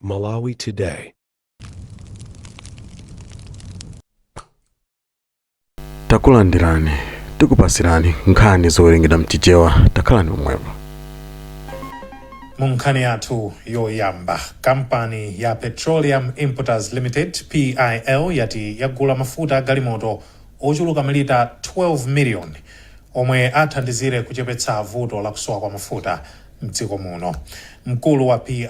Malawi Today. Takulandirani, tikupasirani nkhani zowerengedwa mchichewa, takhalani pomwepo. Munkhani yathu yoyamba, kampani ya Petroleum Importers Limited PIL yati yagula mafuta galimoto ochuluka milita 12 million omwe athandizire kuchepetsa vuto la kusowa kwa mafuta mdziko muno. Mkulu wa PIL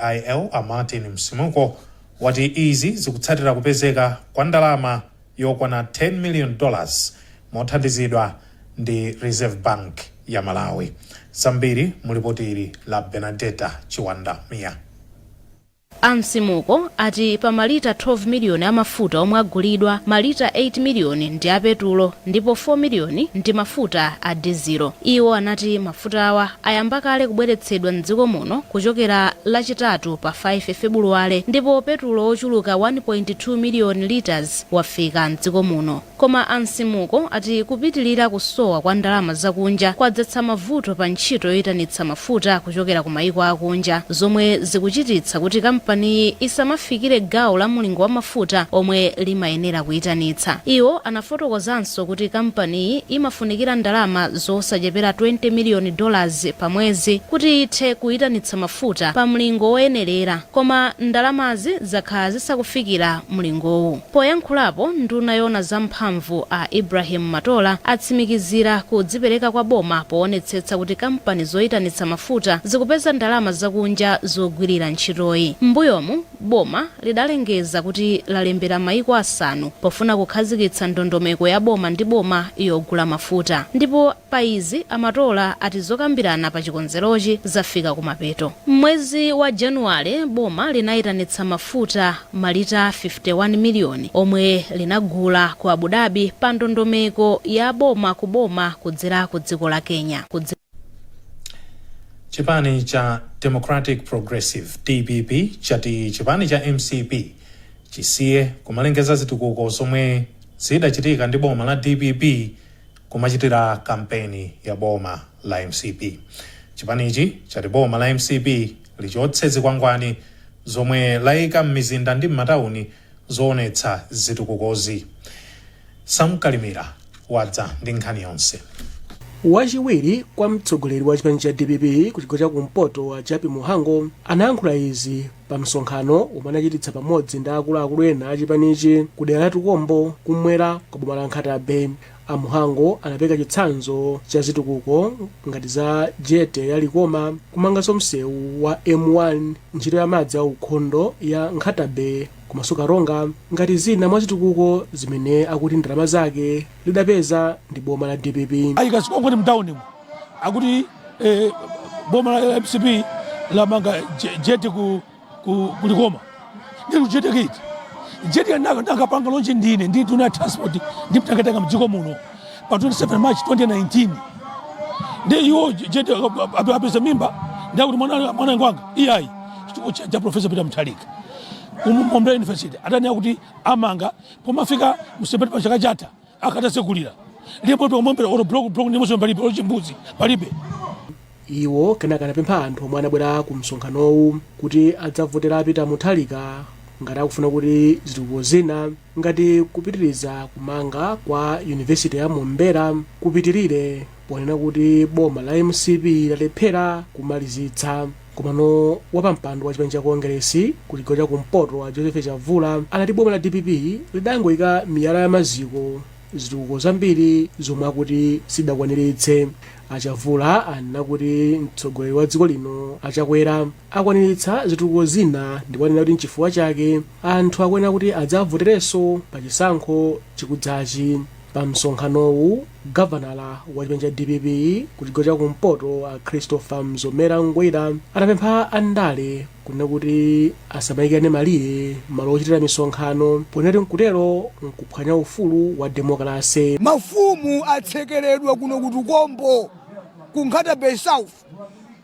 Martin Msimuko wati izi zikutsatira kupezeka kwa ndalama yokwana $10 million mothandizidwa ndi Reserve Bank ya Malawi. Zambiri mulipotiri la Benedetta Chiwanda Mia. Msimuko ati pa malita 12 miliyoni amafuta omwe agulidwa, malita 8 miliyoni ndi apetulo ndipo 4 miliyoni ndi mafuta a dizelo. Iwo anati mafuta awa ayamba kale kubweretsedwa mdziko muno kuchokera lachitatu pa 5 Februwale ndipo petulo ochuluka 1.2 million liters wafika mdziko muno. Koma Msimuko ati kupitilira kusowa kwa ndalama zakunja kwadzetsa mavuto pa ntchito yoyitanitsa mafuta kuchokera ku mayiko akunja, zomwe zikuchititsa kuti kampani isamafikire gawo la mulingo wa mafuta omwe limayenera kuyitanitsa. Iwo anafotokozanso kuti kampani imafunikira ndalama zosachepera $20 million pa mwezi kuti ithe kuyitanitsa mafuta pa mlingo woyenerera, koma ndalamazi zakhala zisakufikira mlingowu. Poyankhulapo nduna yona zamphamvu a Ibrahim Matola atsimikizira kudzipereka kwa boma poonetsetsa kuti kampani zoyitanitsa mafuta zikupeza ndalama zakunja zogwirira ntchitoyi. Mbuyomu boma lidalengeza kuti lalembera mayiko 5 pofuna kukhazikitsa ndondomeko ya boma ndi boma yogula mafuta, ndipo pa izi Amatola ati zokambirana pa chikonzerochi zafika kumapeto. Mwezi wa Januwale boma linayitanitsa mafuta malita 51 miliyoni omwe linagula ku Abu Dhabi pa ndondomeko ya boma ku boma kudzera ku dziko la Kenya. Chipani cha Democratic Progressive DPP chati chipani cha MCP chisiye kumalengeza zitukuko zomwe zidachitika ndi boma la DPP kumachitira kampeni ya boma la MCP. Chipanichi chati boma la MCP lichotse zikwangwani zomwe layika m'mizinda ndi m'matauni zoonetsa zitukukozi. Samkalimira wadza ndi nkhani yonse. Wachiwiri kwa mtsogoleri wa chipani cha DPP ku chigawo cha kumpoto wa Japi Muhango anayankhula izi pa msonkhano omwe anachititsa pamodzi ndi akuluakulu ena a chipanichi ku dera la Tukombo kumwera kwa boma la Nkhatabe. Muhango anapereka chitsanzo cha zitukuko ngati za jete ya Likoma, kumanganso msewu wa M1, ntchito ya madzi a ukhondo ya Nkhatabe komanso Karonga ngati zina mwa zitukuko zimene akuti ndalama zake lidapeza ndi boma la DPP. Ayika sikongoni mtauni akuti boma la MCP lamanga jete ku Likoma. Ndi jete kiti jeti yanaka panga lonje ndine ndi tuna transport ndi mtakataka mdziko muno pa 27 March 2019 ndi iwo jeti apeza mimba ndakuti mwana ngwanga iyai chituko cha Professor Peter Mutharika Umombe University atani akuti amanga pomafika musepeti pa chaka chata akatasekulira ndipo pomombe oro block ndi mosomba libe ochimbuzi palibe. Iwo kenaka anapempha anthu omwe anabwera ku msonkhanowu kuti adzavotera Peter Mutharika ngati akufuna kuti zitukuko zina ngati kupitiriza kumanga kwa University ya Mumbai kupitirire, ponena kuti boma la MCP lalephera kumalizitsa. Komano wapampando wa chipani cha Kongresi ku chigawo cha kumpoto wa Joseph Chavula anati boma la DPP lidangoyika miyala ya maziko zitukuko zambiri zomwe akuti sidakwaniritse. Achavula anena kuti mtsogoleri wa dziko lino achakwera akwaniritsa zitukuko zina, ndipo anena kuti n'chifukwa chake anthu akuyenera kuti adzavoterenso pa chisankho chikudzachi. Pa msonkhanowu gavanala wa chipani cha DPP ku chigawo cha kumpoto a Christopher Mzomera Ngwera anapempha andale kunena kuti asamayikane malire malo ochitira misonkhano, ponena nkutero nkuphwanya ufulu wa demokrasi. Mafumu atsekeredwa kuno ku Tukombo ku Nkhatabe South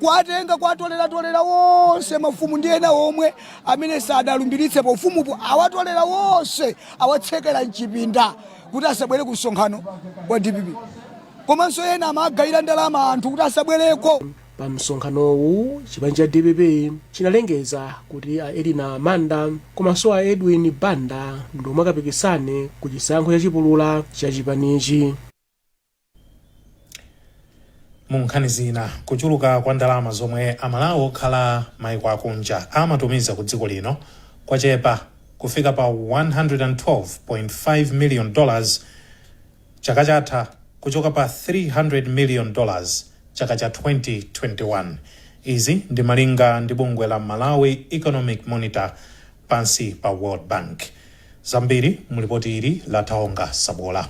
kwatenga kwatolera wonse mafumu ndi ena omwe amene sadalumbiritse pa ufumupo awatolera wonse awatsekera mchipinda kuti asabwere ku msonkhano wa DPP. Komanso ena amagayira ndalama anthu kuti asabwereko. Pa msonkhanowu chipani cha DPP chinalengeza kuti a Elina Manda komanso a Edwin Banda ndomwe akapikisane ku chisankho chachipulula cha chipanichi. Mu nkhani zina, kuchuluka kwa ndalama zomwe amalawi okhala maiko akunja amatumiza ku dziko lino kwachepa kufika pa $112.5 million chaka chatha kuchoka pa $300 million chaka cha 2021. Izi ndi malinga ndi bungwe la Malawi Economic Monitor pansi pa World Bank. Zambiri mulipoti ili la Taonga Sabola.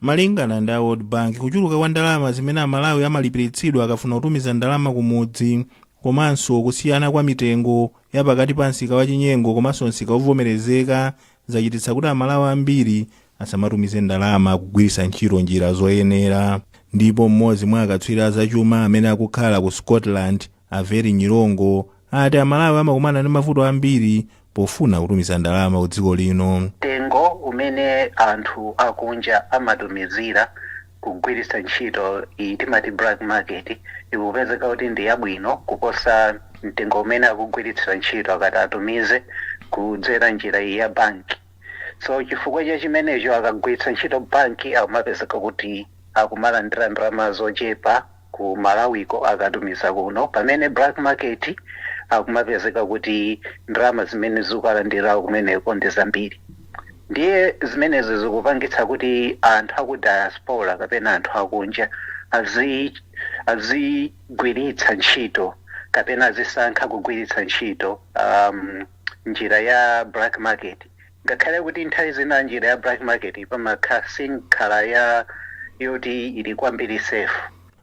Malingana ndi World Bank, kuchuluka kwa ndalama zimene amalawi amalipiritsidwa akafuna kutumiza ndalama kumudzi, komanso kusiyana kwa mitengo ya pakati pa nsika wa chinyengo komanso nsika ovomerezeka zachititsa kuti amalawi ambiri asamatumize ndalama kugwiritsa ntchito njira zoyenera. Ndipo mmodzi mwa akatswiri azachuma amene akukhala ku Scotland, Averi Nyilongo, ati amalawi amakumana ndi mavuto ambiri pofuna kutumiza ndalama ku dziko lino. Mtengo umene anthu akunja amatumizira kugwiritsa ntchito timati black market ikupezeka kuti ndi yabwino kuposa mtengo umene akugwiritsa ntchito akati atumize kudzera njira iyi ya banki. So chifukwa cha chimenecho akagwiritsa ntchito banki akumapezeka kuti akumalandira ndalama zochepa ku Malawiko akatumiza kuno, pamene black market akumapezeka kuti ndalama zimene zikulandira kumeneko ndi zambiri. Ndiye zimenezi zikupangitsa kuti anthu aku diaspora kapena anthu akunja azigwiritsa ntchito kapena azisankha kugwiritsa ntchito njira ya black market. Ngakhale kuti nthawi zina njira ya black market pamakhala ya yoti ili kwambiri safe.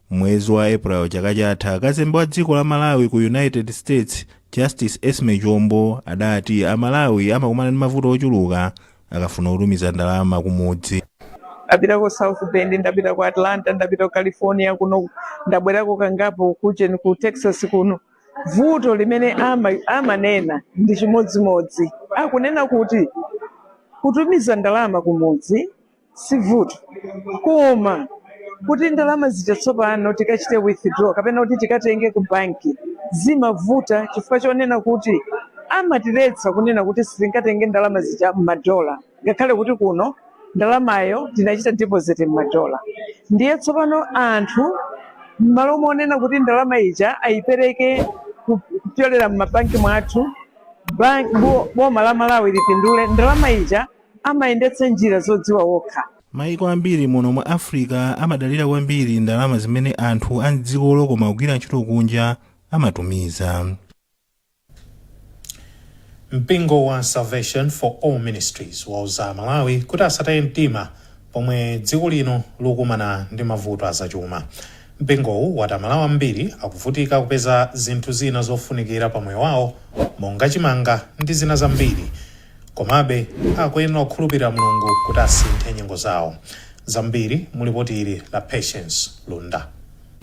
Mwezi wa April chaka chatha, kazembe wa dziko la Malawi ku United States Justice Esme Chombo adati amalawi amakumana ndi mavuto ochuluka akafuna kutumiza ndalama kumudzi. Ndapita ku South Bend, ndapita ku Atlanta, ndapita ku California kuno, ndabwerako kangapo kucheni ku Texas kuno. Vuto limene amanena ndi chimodzimodzi. Akunena kuti kutumiza ndalama kumudzi si vuto, koma kuti ndalama zichatsopano tikachite withdraw kapena kuti tikatenge ku banki zimavuta chifukwa chonena kuti amatiletsa kunena kuti sitingatenge ndalama zija m'madola, ngakhale kuti kuno ndalamayo tinachita deposit m'madola. Ndiye tsopano anthu m'malo monena kuti ndalama ija ayipereke kupyolera m'mabanki mwathu, boma la Malawi lipindule ndalama ija amayendetsa njira zodziwa wokha. Maiko ambiri muno mwa Africa amadalira kwambiri ndalama zimene anthu a dziko koma kugwira ntchito kunja amatumiza. Mpingo wa Salvation for All Ministries wauza Malawi kuti asataye mtima pomwe dziko lino likumana ndi mavuto azachuma. Mpingowu wati amalawi ambiri akuvutika kupeza zinthu zina zofunikira pamoyo wawo monga chimanga ndi zina zambiri, komabe akuyenera kukhulupirira Mulungu kuti asinthe nyengo zawo. Zambiri mulipoti ili la Patience Lunda.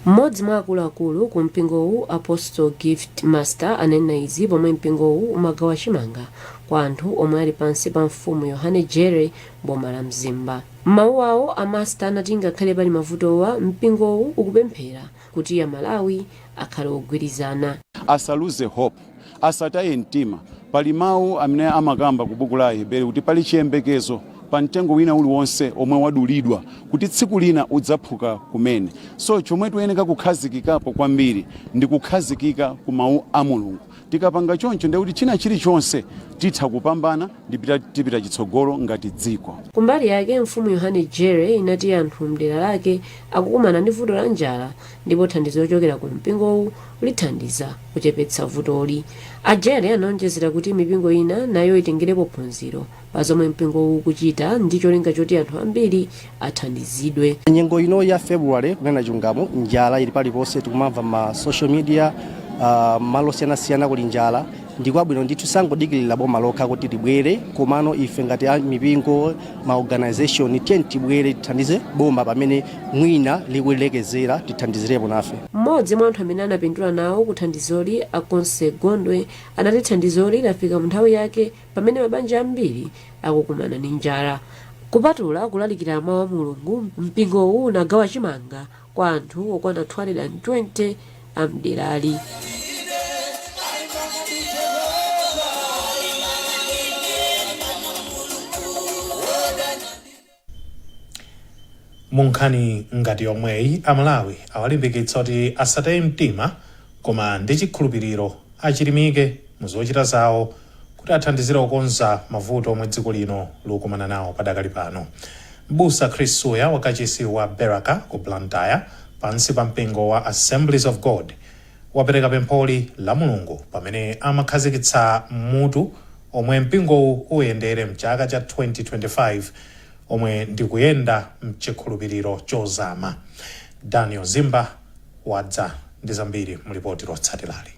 Mmodzi mwa akuluakulu ku mpingowu Apostle Gift Master anena izi pomwe mpingowu umagawa chimanga kwa anthu omwe ali pansi pa mfumu Yohane Jerry boma la Mzimba. Mawu awo amaster anati ngakhale pali mavutowa mpingowu ukupemphera kuti Amalawi akhale ogwirizana. Asaluze hope, asataye mtima. Pali mawu amene amakamba ku buku la Aheberi kuti pali chiyembekezo pa mtengo wina uliwonse omwe wadulidwa kuti tsiku lina udzaphuka kumene. So chomwe tiyeneka kukhazikikapo kwambiri ndi kukhazikika ku mawu a Mulungu. Tikapanga choncho ndi kuti china chilichonse titha kupambana ndi tipita chitsogolo ngati dziko. Kumbali yake mfumu Yohane Jerry inati anthu mdera lake akukumana ndi vuto la njala ndipo thandizo lochokera ku mpingowu lithandiza kuchepetsa vutoli. Jerry anaonjezera kuti mipingo ina nayo itengerepo phunziro pa zomwe mpingowu ukuchita ndi cholinga choti anthu ambiri athandizidwe. Nyengo ino ya February kunena chungamo njala ili paliponse tikumamva ma social media malo siyana kuli njala, ndikwabwino ndithu sangodikilira boma lokha kuti tibwere komano ife ngati mipingo ma organization tibwere tithandize boma pamene mwina likulekezera tithandizirepo nafe. Mmodzi mwa anthu amene anapindula nawo kuthandizoli Akonse Gondwe anati thandizoli lafika mu nthawi yake pamene mabanja ambiri akukumana ndi njala. Kupatula kulalikira mawu a Mulungu, mpingowu unagawa chimanga kwa anthu okwana 220 amderali. munkhani ngati yomweyi amalawi awalimbikitsa kuti asataye mtima koma ndi chikhulupiriro achilimike muzochita zawo kuti athandizire kukonza mavuto omwe dziko lino likukumana nawo padakali pano. Mbusa Chris Suya wakachisi wa Beraka ku Blantyre pansi pa mpingo wa Assemblies of God wapereka pempholi la Mulungu pamene amakhazikitsa mutu omwe mpingowu uyendere mchaka cha 2025 omwe ndikuyenda mchikhulupiriro chozama. Daniel Zimba wadza ndi zambiri mulipoti lotsatilali.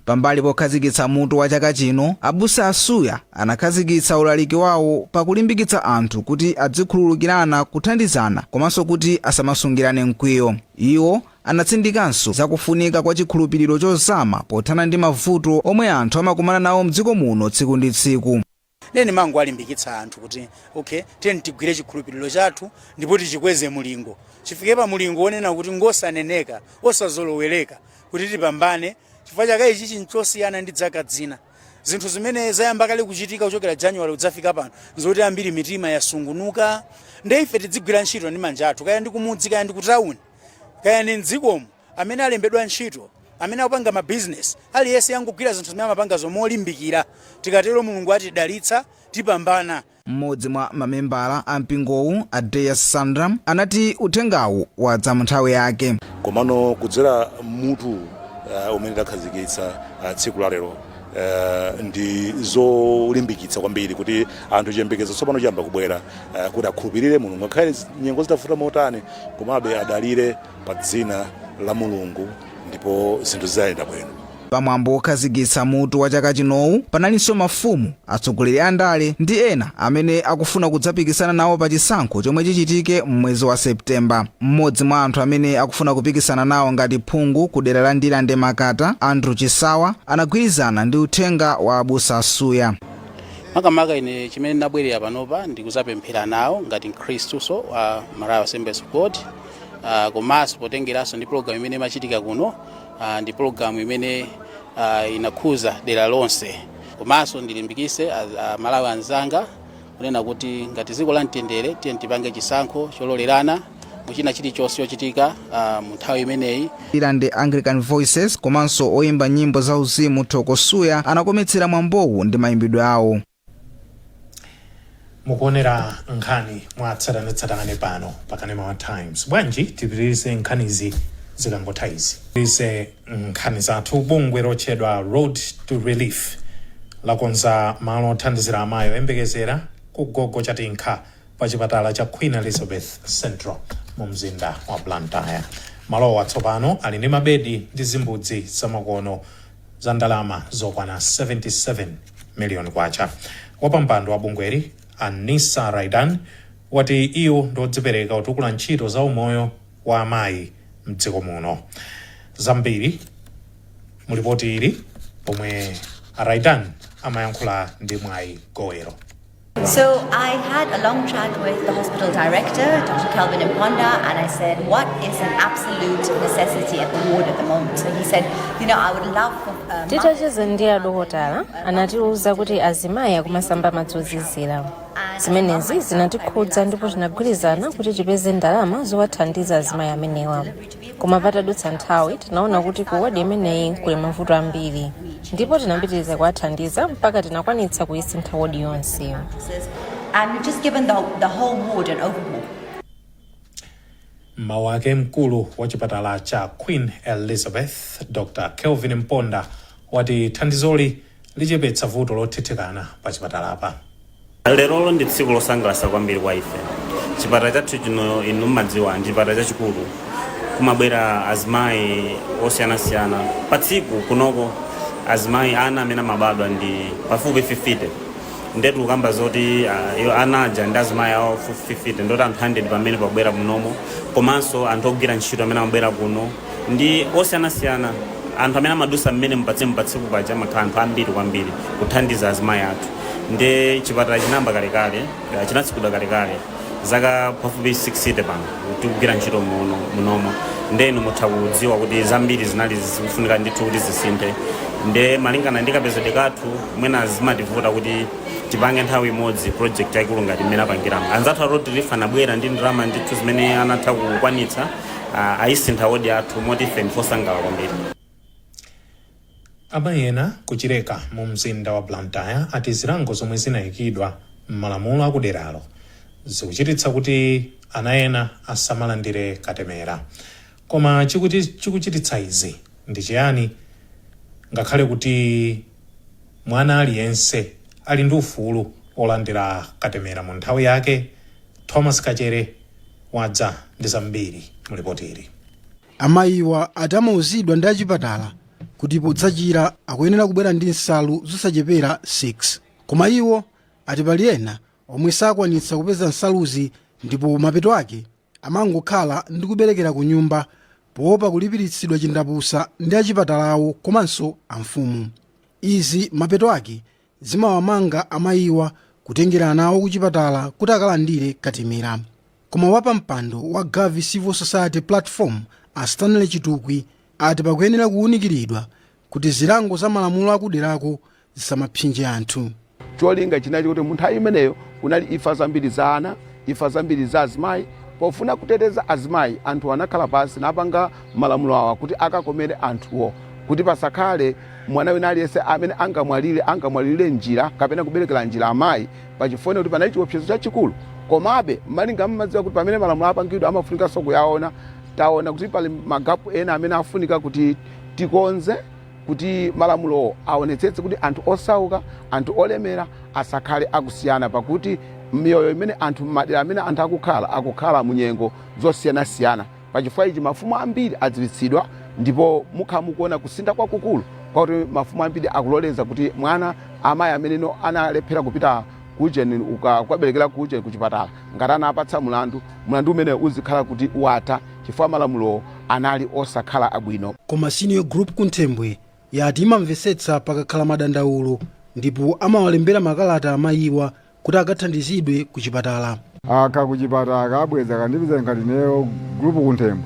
Pambali pokhazikitsa mutu wa chaka chino, abusa asuya anakhazikitsa ulaliki wawo pakulimbikitsa anthu kuti adzikhululukirana, kuthandizana komanso kuti asamasungirane mkwiyo. Iwo anatsindikanso zakufunika kwa chikhulupiriro chozama pothana ndi mavuto omwe anthu amakumana nawo mdziko muno tsiku ndi tsiku. Nene mangu alimbikitsa anthu kuti okay, tiyeni tigwire chikhulupiriro chathu ndipo tichikweze mulingo. Chifike pa mulingo onena kuti ngosaneneka, osazolowereka kuti tipambane. Chifukwa chaka ichi chinchosiyana ndi dzaka dzina. Zinthu zimene zayamba kale kuchitika kuchokera January kudzafika pano nzoti ambiri mitima yasungunuka. Ndiye ife tidzigwira ntchito ndi manja athu, kaya ndi kumudzi, kaya ndi ku town, kaya ndi mdzikomo, amene alembedwa ntchito, amene akupanga ma business, aliyense yangogwira zinthu zimene amapanga zomolimbikira. Tikatero Mulungu atidalitsa, tipambana. Mmodzi mwa mamembala a mpingowu, Adeya Sandram, anati uthengawu wadza nthawi yake. Komano kudzera mutu umene takhazikitsa tsiku la lero ndi zolimbikitsa kwambiri kuti anthu chiyembekezo tsopano chiyamba kubwera kuti akhulupirire Mulungu ngakhale nyengo zitafuta motani komabe adalire pa dzina la Mulungu ndipo zinthu zizayenda bwino. Pamwambo wokhazikitsa mutu wa chaka chinowu panalinso mafumu, atsogoleri a ndale ndi ena amene akufuna kudzapikisana nawo pa chisankho chomwe chichitike mwezi wa Septemba. Mmodzi mwa anthu amene akufuna kupikisana nawo ngati phungu ku dera la Ndilande Makata, Andrew Chisawa, anagwirizana ndi uthenga wa abusa asuya. Makamaka ine chimene ndabwerera panopa ndikuzapemphera nawo ngati Mkhristuso wa Malawi Assemblies of God, komanso potengeranso ndi program imene imachitika kuno. Ndi program imene inakhuza dera lonse. Komanso ndilimbikise Malawi anzanga kunena kuti ngati dziko la mtendere tiyeni tipange chisankho chololerana muchina chilichonse chochitika mu nthawi imeneyi. Ndilande Anglican Voices komanso oyimba nyimbo za uzimu Thoko Suya anakometsera mwambowu ndi mayimbidwe awo. Mukuonera nkhani mwatsatanetsatane pano pakanema wa Times. Bwanji tipitirize nkhanizi zikangotha izi. Tipitirize nkhani zathu. Bungwe lotchedwa Road to Relief lakonza malo othandizira amayi oyembekezera ku gogo chatinkha pa chipatala cha Queen Elizabeth Central mu mzinda wa Blantyre. Malowa tsopano ali ndi mabedi ndi zimbudzi zamakono za ndalama zokwana 77 miliyoni kwacha. Wapampando wa bungweri Anissa Raidan wati iyo ndodzipereka kutukula ntchito za umoyo wa amayi mdziko muno. Zambiri mulipoti ili pomwe Raidan amayankhula ndi Mwayi Gowero. So I had a long chat with the hospital director, Dr. Kelvin Imponda, and I said, what is an absolute necessity at the ward at the moment? So he said, I would love for... Titacheza ndi adokotala anatiuza kuti azimayi akumasamba madzozizira. Zimenezi zinatikhudza ndipo tinagwirizana kuti tipeze ndalama zowathandiza azimayi amenewa. Koma patadutsa nthawi tinaona kuti ku wadi imeneyi kuli mavuto ambiri, ndipo tinapitiriza kuwathandiza mpaka tinakwanitsa kuyisintha wadi yonse. And we've just given the whole ward an overhaul. Mawake mkulu wa chipatala cha Queen Elizabeth, Dr. Kelvin Imponda, wati thandizoli lichepetsa vuto lothethekana pa chipatalapa. Lero ndi tsiku losangalatsa kwambiri kwa ife. Chipatala chathu chino inu mudziwa ndi chipatala chachikulu. Kumabwera azimayi osiyanasiyana. Pa tsiku kunoko azimayi ana amene amabadwa ndi pafupi 50. Ndetu kamba zoti anaja ndi azimayi awo 50 ndoti anthu 100 pamene pabwera munomo. Komanso anthu ogwira ntchito amene amabwera kuno ndi osiyanasiyana. Anthu amene amadusa mmene mpatsiku paja amakhala anthu ambiri kwambiri kuthandiza azimayi athu. Ndi chipatala chinamba kalekale, chinatsikula kalekale, zaka pafupi 60 pano tikugwira ntchito munomo. ndenu mutha kudziwa kuti zambiri zinali zikufunika ndithu kuti zisinthe nde malingana ndi kapezedwe kathu mwina zimativuta kuti tipange nthawi imodzi project yaikulu ngati mmene apangiramo anzathu atoti lifanabwera ndi ndalama ndithu zimene anatha kukwanitsa ayisintha wodi athu moti ife ndifosangala kwambiri. Amayena kuchireka mu mzinda wa Blantyre ati zilango zomwe zinayikidwa m'malamulo akuderalo zikuchititsa kuti ana ena asamalandire katemera. Koma chikuchititsa izi ndi chiyani? Ngakhale kuti mwana aliyense ali ndi ufulu olandira katemera mu nthawi yake. Thomas Kachere wadza ndi zambiri mulipotiri. Amayiwa atamauzidwa ndi achipatala kuti podzachira akuyenera kubwera ndi nsalu zosachepera 6. Koma iwo ati pali ena omwe sakwanitsa kupeza nsaluzi ndipo mapeto ake amangokhala ndi kuberekera ku nyumba poopa kulipiritsidwa chindapusa ndi achipatalawo komanso amfumu. Izi mapeto ake zimawamanga amayiwa kutengera anawo kuchipatala kuti akalandire katemera. Koma wapampando wa Gavi Civil Society Platform a Stanley Chitukwi ati pakuyenera kuwunikiridwa kuti zilango za malamulo akuderako zisamapsinje anthu. Cholinga chinali kuti munthu imeneyo kunali ifa zambiri za ana, ifa zambiri za azimayi. Pofuna kuteteza azimayi anthu anakhala pasi napanga malamulo awa kuti akakomere anthuwo kuti pasakhale mwana wina aliyense amene angamwalire njira kapena kuberekera njira amayi pachifukwa kuti panali chiopsezo chachikulu. Komabe malinga mmadziwa kuti pamene malamulo apangidwa amafunika kuyaona taona kuti pali magapu ena amene afunika kuti tikonze kuti malamulo aonetsetse kuti anthu osauka, anthu olemera asakhale akusiyana pakuti miyoyo imene anthu madera amene anthu akukhala munyengo zosiyana-siyana. Pachifukwa ichi mafumu ambiri adziwitsidwa ndipo mukhamukuona kusintha kwakukulu kwakuti mafumu ambiri akuloleza kuti mwana amayi amene analephera kupita kujeni ukaberekera kujeni kuchipatala ngati anapatsa mulandu umene uzikhala kuti watha chifukwa malamulo anali osakhala abwino. Koma Senior Group Kunthembwe yati imamvetsetsa pakakhala madandaulo ndipo amawalembera makalata amayiwa kuti akathandizidwe kuchipatala. Aka kuchipatala akabweza kandibiza ngati neyo Group Kunthembwe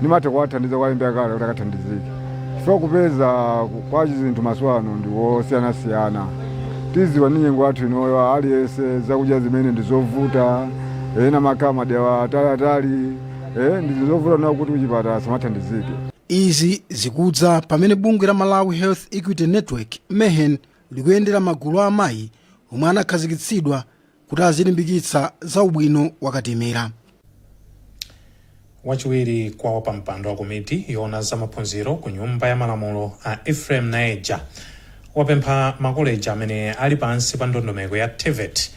nimate kuwathandiza kwalembera kale kuti akathandizike chifukwa kupeza kwa zinthu maswano ndi wosiyana-siyana. Tiziwa ninyengo athu inoyo aliyense zakudya zimene ndizovuta ena makama dewa atali ndizovuta nawo kuti kuchipatala samathandizike. Izi zikudza pamene bungwe la Malawi Health Equity Network MEHEN likuyendera magulu a amayi omwe anakhazikitsidwa kuti azilimbikitsa za ubwino wa katemera. Wachiwiri kwa wapampando wa komiti yoona za maphunziro ku nyumba ya malamulo a Ephraim Naeja wapempha makoleji amene ali pansi pa ndondomeko ya TVET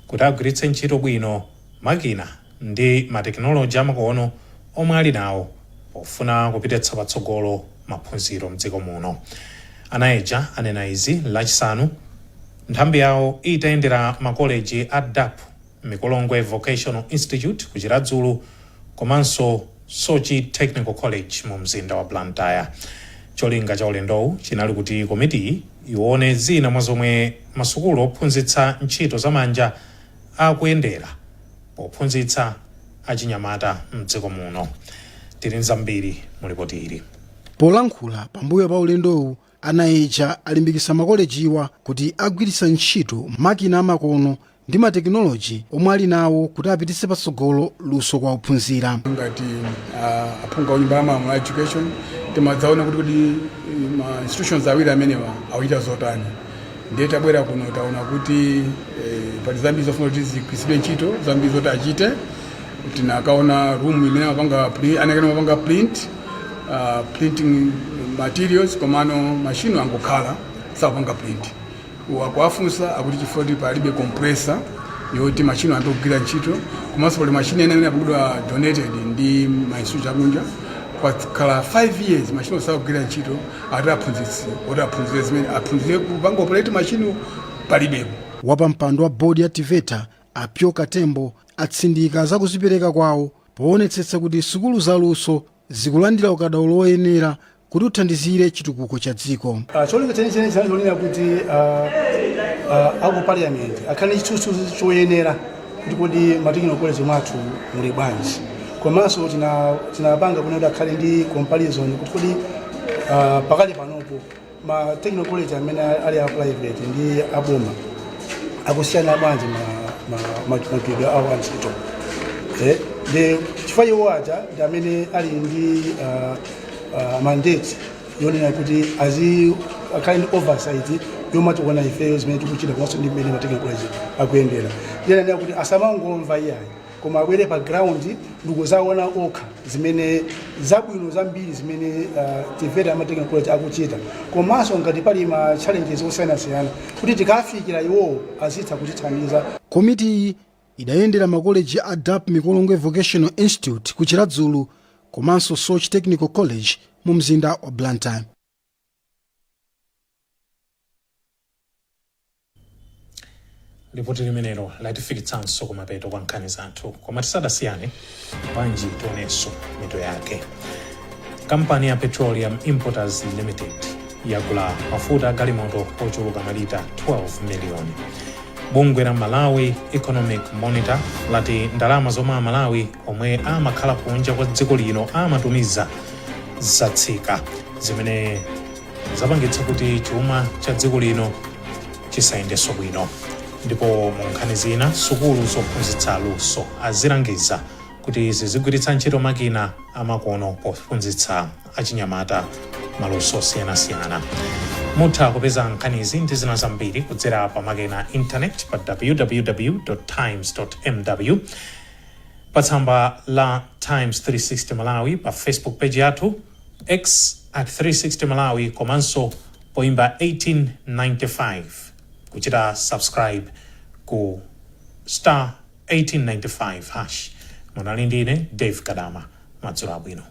kuti agwiritse ntchito bwino makina ndi matekinoloji amakono omwe ali nawo pofuna kupititsa patsogolo maphunziro mdziko muno. Anaeja anena izi lachisanu nthambi yawo itayendera makoleji a DAP, Mikolongwe Vocational Institute ku Chiradzulu komanso Sochi Technical College mu mzinda wa Blantyre. Cholinga cha ulendowu chinali kuti komiti ione zina mwa zomwe masukulu ophunzitsa ntchito zamanja akuyendera pophunzitsa achinyamata mdziko muno. Tili nzambiri mulipotiri. Polankhula pambuyo pa ulendowu, Anaeja alimbikitsa makolejiwa kuti agwiritsa ntchito makina amakono ndi matekinoloji omwe ali nawo kuti apititse patsogolo luso kwa ophunzira. Ngati aphunga wa nyumba ya malamulo education timadzaona kuti ma institutions awiri amenewa awita zotani. Ndiye tabwera kuno taona kuti pali zambiri zofuna kuti zigwiritsidwe ntchito, zambiri zoti achite. Tinakaona room imene amapanga printing materials komano machine angokhala sapanga print. Wakuafunsa akuti chifukwa kuti palibe compressor yoti machine andogwira ntchito komanso pali machine ena imene akudwa donated ndi mainstitute akunja kwakhala 5 years machine osagwira ntchito ati aphunzitse zimene aphunzire kupanga operate machine palibepo. Wapampando wa bodi ya TVETA Apyo Katembo atsindika za kuzipereka kwawo poonetsetsa kuti sukulu zaluso zikulandira ukadaulo woyenera kuti uthandizire chitukuko cha dziko. Cholinga chenicheni chinalonera kuti aku parliament akhale chitutu choyenera kuti kodi matekino college mwathu muli bwanji komanso tinapanga kuti akhale ndi comparison kuti pakali panopo ma technical college amene ali a private ndi aboma akusiyana bwanji magwidwe awo antchito ndi chifukwa iwo aja ndi amene ali ndi mandate yonena kuti akhale ndi oversight yomwe tikuona ifeyo zimene tikuchita komanso ndi mmene ma technical college akuyendera ndiyenera kuti asamangomva iyayi koma abwere pa ground ndikuzaona okha zimene zabwino zambiri zimene tiveta ama technical college akuchita komanso ngati pali ma challenges osiyanasiyana kuti tikafikira iwowo azitha kutithandiza. komiti iyi idayendera makoleji a DAP Mikolongwe Vocational Institute ku Chiradzulu komanso Soch Technical College mu mzinda wa Blantyre. Ripoti limenelo latifikitsanso kumapeto kwa nkhani zathu koma tisadasiyane bwanji tionenso mito yake. Kampani ya Petroleum Importers Limited yagula mafuta galimoto ochuluka malita 12 miliyoni. Bungwe la Malawi Economic Monitor lati ndalama zomwe Amalawi omwe amakhala kunja kwa dziko lino amatumiza zatsika zimene zapangitsa kuti chuma cha dziko lino chisayendenso bwino. Ndipo mu nkhani zina sukulu zophunzitsa luso azilangiza kuti zizigwiritsa ntchito makina amakono pophunzitsa achinyamata maluso osiyanasiyana. Mutha kupeza nkhanizi ndi zina zambiri kudzera pa makina internet pa www.times.mw, pa tsamba la Times 360 Malawi, pa Facebook page yathu, X @360 Malawi, komanso poimba 1895 kuchita subscribe ku *1895#. Munali ndine Dave Kadama. Madzulo abwino.